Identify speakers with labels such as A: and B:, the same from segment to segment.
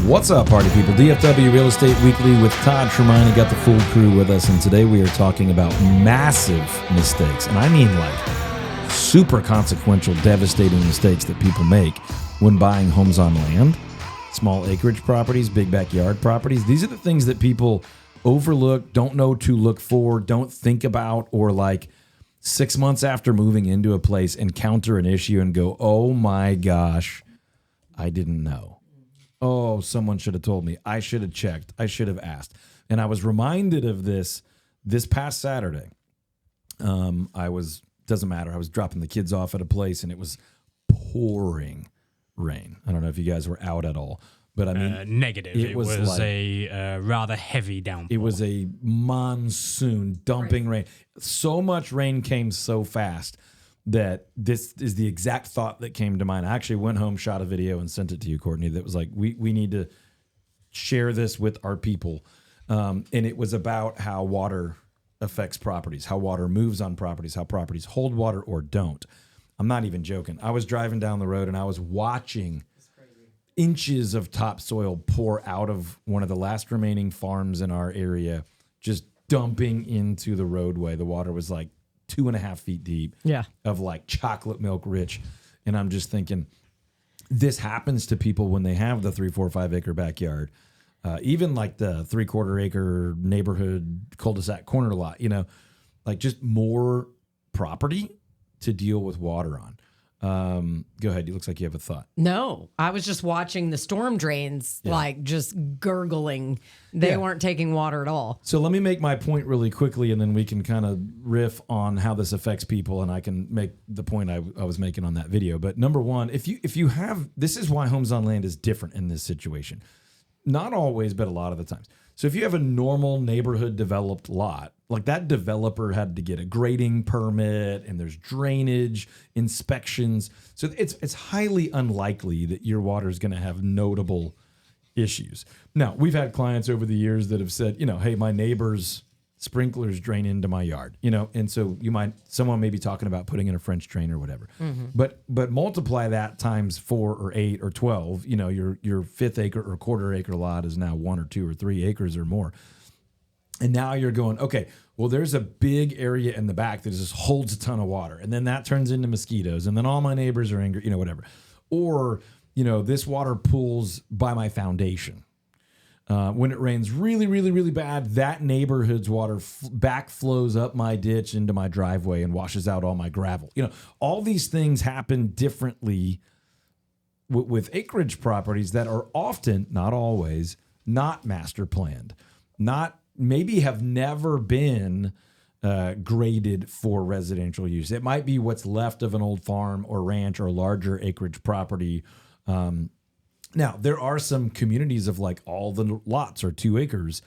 A: What's up, party people? DFW Real Estate Weekly with Todd Tremonti. Got the full crew with us, and today we are talking about massive mistakes. And I mean like super consequential, devastating mistakes that people make when buying homes on land, small acreage properties, big backyard properties. These are the things that people overlook, don't know to look for, don't think about, or like 6 months after moving into a place encounter an issue and go, oh my gosh, I didn't know. Oh, someone should have told me. I should have checked. I should have asked. And I was reminded of this past Saturday. Doesn't matter. I was dropping the kids off at a place and it was pouring rain. I don't know if you guys were out at all, but I mean,
B: negative. It was like, a rather heavy downpour.
A: It was a monsoon dumping rain. So much rain came so fast that this is the exact thought that came to mind. I actually went home, shot a video, and sent it to you, Courtney, that was like, we need to share this with our people. And it was about how water affects properties, how water moves on properties, how properties hold water or don't. I'm not even joking. I was driving down the road and I was watching inches of topsoil pour out of one of the last remaining farms in our area, just dumping into the roadway. The water was like 2.5 feet deep, of like chocolate milk rich. And I'm just thinking, this happens to people when they have the 3, 4, 5 acre backyard, even like the 3/4 acre neighborhood cul-de-sac corner lot, like just more property to deal with water on. Go ahead. It looks like you have a thought.
C: No, I was just watching the storm drains, like just gurgling. They weren't taking water at all.
A: So let me make my point really quickly, and then we can kind of riff on how this affects people, and I can make the point I was making on that video. But number one, if you have, this is why homes on land is different in this situation. Not always, but a lot of the times. So if you have a normal neighborhood developed lot, like that developer had to get a grading permit and there's drainage inspections. So it's highly unlikely that your water is going to have notable issues. Now, we've had clients over the years that have said, hey, my neighbor's sprinklers drain into my yard, and so someone may be talking about putting in a French drain or whatever. Mm-hmm. But multiply that times 4 or 8 or 12, your 5th acre or 1/4 acre lot is now 1 or 2 or 3 acres or more. And now you're going, okay, well, there's a big area in the back that just holds a ton of water. And then that turns into mosquitoes. And then all my neighbors are angry, whatever. Or, this water pools by my foundation. When it rains really, really, really bad, that neighborhood's water backflows up my ditch into my driveway and washes out all my gravel. All these things happen differently with acreage properties that are often, not always, not master planned, maybe have never been graded for residential use. It might be what's left of an old farm or ranch or larger acreage property. Now, there are some communities of like all the lots are 2 acres.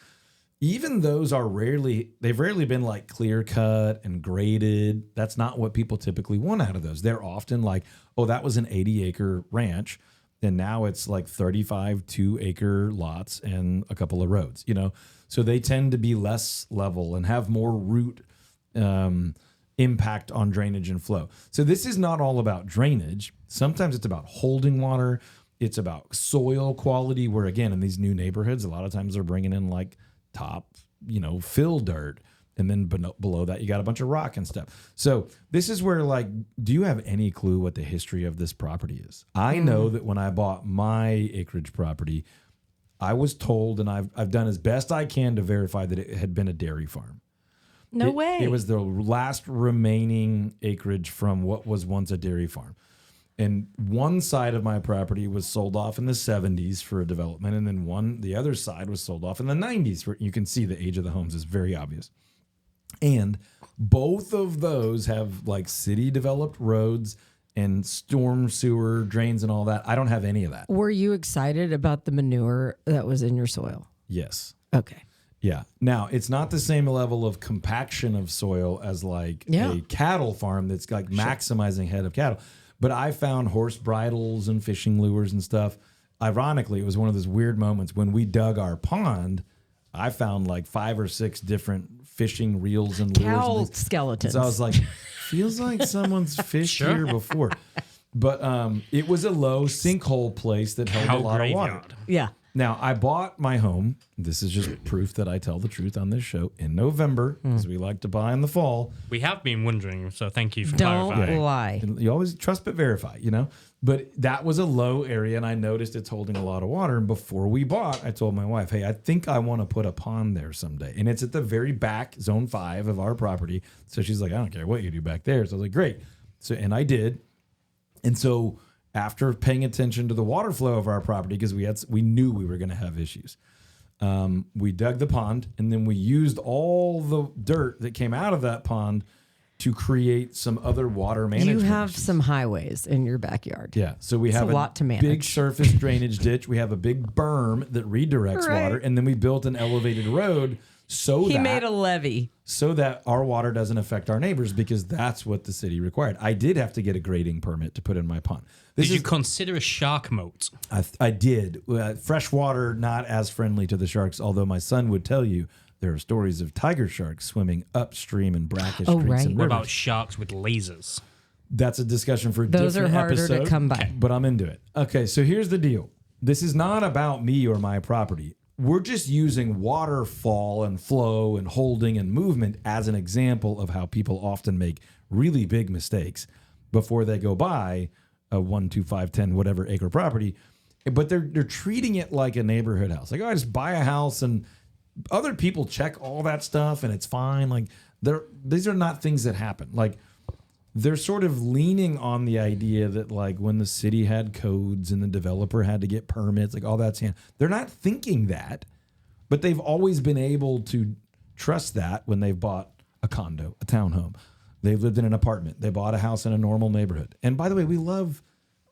A: Even those they've rarely been like clear cut and graded. That's not what people typically want out of those. They're often like, oh, that was an 80 acre ranch. And now it's like 35 2-acre lots and a couple of roads, So they tend to be less level and have more root impact on drainage and flow. So this is not all about drainage. Sometimes it's about holding water. It's about soil quality, where again, in these new neighborhoods, a lot of times they're bringing in like top, fill dirt. And then below that, you got a bunch of rock and stuff. So this is where, like, do you have any clue what the history of this property is? I know that when I bought my acreage property, I was told, and I've done as best I can to verify that it had been a dairy farm.
C: No way.
A: It was the last remaining acreage from what was once a dairy farm. And one side of my property was sold off in the 70s for a development, and then the other side was sold off in the 90s. You can see the age of the homes is very obvious. And both of those have like city developed roads and storm sewer drains and all that. I don't have any of that.
C: Were you excited about the manure that was in your soil?
A: Yes.
C: Okay.
A: Yeah. Now, it's not the same level of compaction of soil as like a cattle farm that's like maximizing head of cattle. But I found horse bridles and fishing lures and stuff. Ironically, it was one of those weird moments when we dug our pond. I found like 5 or 6 different fishing reels and lures.
C: Cow skeletons.
A: So I was like, feels like someone's fished here before. But it was a low sinkhole place that held a lot of water.
C: Yeah.
A: Now, I bought my home. This is just proof that I tell the truth on this show in November, because we like to buy in the fall.
B: We have been wondering, so thank you for
C: Don't
B: clarifying.
C: lie.
A: You always trust but verify, But that was a low area, and I noticed it's holding a lot of water. And before we bought, I told my wife, hey, I think I want to put a pond there someday. And it's at the very back, zone 5 of our property. So she's like, I don't care what you do back there. So I was like, great. So, and I did. And so after paying attention to the water flow of our property, because we knew we were going to have issues, we dug the pond, and then we used all the dirt that came out of that pond to create some other water management.
C: You have
A: issues.
C: some highways in your backyard.
A: Yeah, so we have
C: a lot to manage.
A: Big surface drainage ditch. We have a big berm that redirects water, and then we built an elevated road
C: He made a levee.
A: so that our water doesn't affect our neighbors, because that's what the city required. I did have to get a grading permit to put in my pond.
B: Did you consider a shark moat?
A: I did. Fresh water, not as friendly to the sharks, although my son would tell you there are stories of tiger sharks swimming upstream in brackish creeks
C: right.
A: and
B: What
A: rivers.
B: about sharks with lasers?
A: That's a discussion for a
C: Those
A: different
C: are harder
A: episode,
C: to come by.
A: but I'm into it. Okay, so here's the deal. This is not about me or my property. We're just using waterfall and flow and holding and movement as an example of how people often make really big mistakes before they go buy a 1, 2, 5, 10, whatever acre property. But they're treating it like a neighborhood house. Like, oh, I just buy a house and other people check all that stuff and it's fine. Like, these are not things that happen. Like, they're sort of leaning on the idea that, like, when the city had codes and the developer had to get permits, like all that's they're not thinking that, but they've always been able to trust that when they've bought a condo, a townhome. They've lived in an apartment. They bought a house in a normal neighborhood. And by the way, we love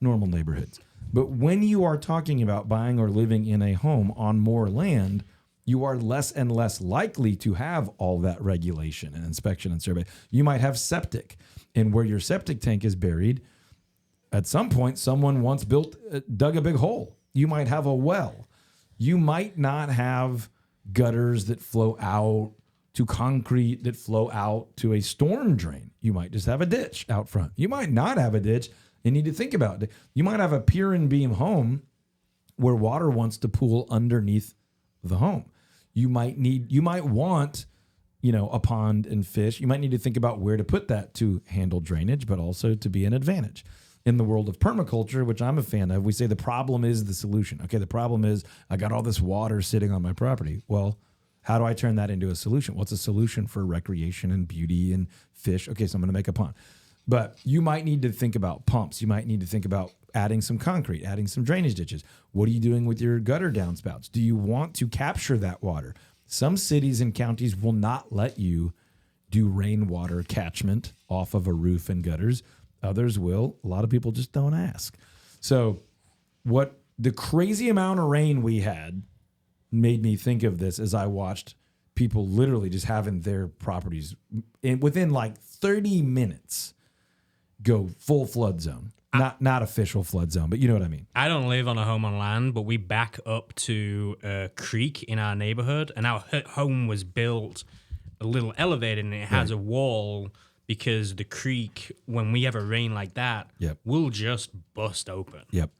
A: normal neighborhoods. But when you are talking about buying or living in a home on more land, you are less and less likely to have all that regulation and inspection and survey. You might have septic. And where your septic tank is buried, at some point, someone once dug a big hole. You might have a well. You might not have gutters that flow out to concrete that flow out to a storm drain. You might just have a ditch out front. You might not have a ditch and need to think about it. You might have a pier and beam home where water wants to pool underneath the home. You might want a pond and fish. You might need to think about where to put that to handle drainage, but also to be an advantage. In the world of permaculture, which I'm a fan of, we say the problem is the solution. Okay, the problem is I got all this water sitting on my property. Well, how do I turn that into a solution? What's a solution for recreation and beauty and fish? Okay, so I'm going to make a pond. But you might need to think about pumps. You might need to think about adding some concrete, adding some drainage ditches. What are you doing with your gutter downspouts? Do you want to capture that water? Some cities and counties will not let you do rainwater catchment off of a roof and gutters. Others will. A lot of people just don't ask. So what the crazy amount of rain we had made me think of this as I watched people literally just having their properties within like 30 minutes go full flood zone. Not official flood zone, but you know what I mean.
B: I don't live on a home on land, but we back up to a creek in our neighborhood, and our home was built a little elevated, and it has a wall because the creek, when we have a rain like that, will just bust open.
A: Yep.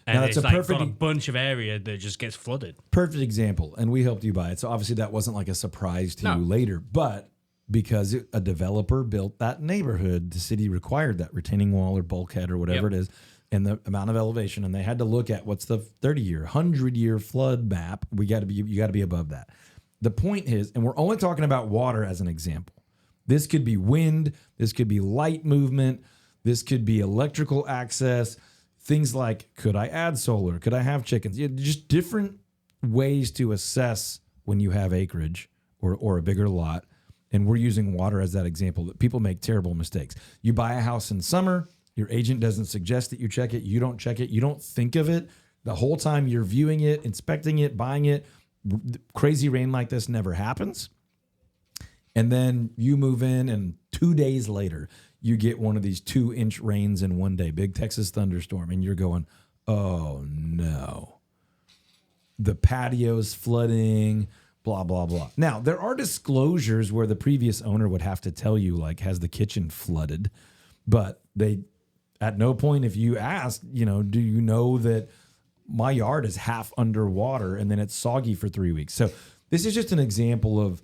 B: And
A: now, that's
B: it's
A: a
B: like
A: perfect
B: got a bunch of area that just gets flooded.
A: Perfect example, and we helped you buy it. So obviously that wasn't like a surprise to you later, but because a developer built that neighborhood, the city required that retaining wall or bulkhead or whatever it is, and the amount of elevation, and they had to look at what's the 30-year, 100-year flood map. You got to be above that. The point is, and we're only talking about water as an example. This could be wind, this could be light movement, this could be electrical access, things like, could I add solar? Could I have chickens? Just different ways to assess when you have acreage or a bigger lot. And we're using water as that example that people make terrible mistakes. You buy a house in summer, your agent doesn't suggest that you check it. You don't check it. You don't think of it. The whole time you're viewing it, inspecting it, buying it, crazy rain like this never happens. And then you move in and 2 days later, you get one of these 2-inch rains in one day, big Texas thunderstorm. And you're going, oh no, the patio's flooding, blah, blah, blah. Now, there are disclosures where the previous owner would have to tell you, like, has the kitchen flooded? But they, at no point, if you ask, do you know that my yard is half underwater and then it's soggy for 3 weeks. So this is just an example of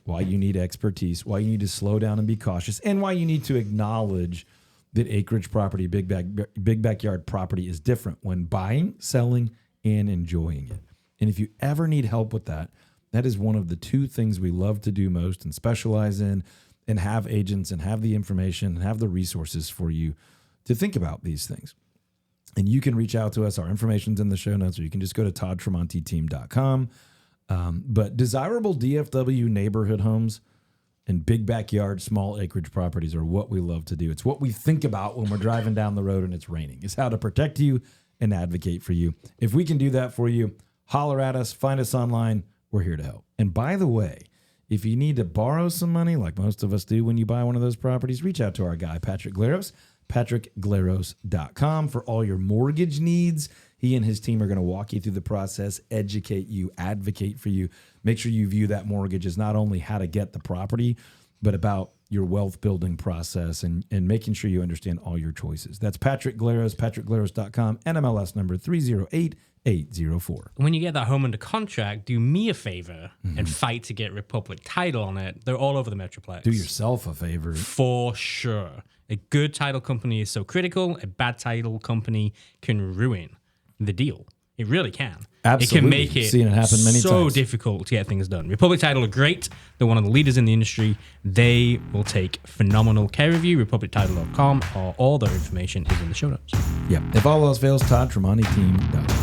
A: why you need expertise, why you need to slow down and be cautious, and why you need to acknowledge that acreage property, big backyard property is different when buying, selling, and enjoying it. And if you ever need help with that, that is one of the 2 things we love to do most and specialize in, and have agents and have the information and have the resources for you to think about these things. And you can reach out to us. Our information's in the show notes, or you can just go to toddtremonteteam.com. But desirable DFW neighborhood homes and big backyard, small acreage properties are what we love to do. It's what we think about when we're driving down the road and it's raining. It's how to protect you and advocate for you. If we can do that for you, holler at us, find us online. We're here to help. And by the way, if you need to borrow some money, like most of us do when you buy one of those properties, reach out to our guy, Patrick Glaros, patrickglaros.com, for all your mortgage needs. He and his team are going to walk you through the process, educate you, advocate for you. Make sure you view that mortgage as not only how to get the property, but about your wealth building process and making sure you understand all your choices. That's Patrick Glaros, patrickglaros.com, NMLS number 308804.
B: When you get that home under contract, do me a favor and fight to get Republic title on it. They're all over the Metroplex.
A: Do yourself a favor.
B: For sure. A good title company is so critical. A bad title company can ruin the deal. It really can.
A: Absolutely.
B: It can make it
A: Seen it happen many
B: so
A: times.
B: difficult to get things done. Republic Title are great. They're one of the leaders in the industry. They will take phenomenal care of you. RepublicTitle.com, or all their information is in the show notes.
A: Yeah. If all else fails, toddtremonteteam.com.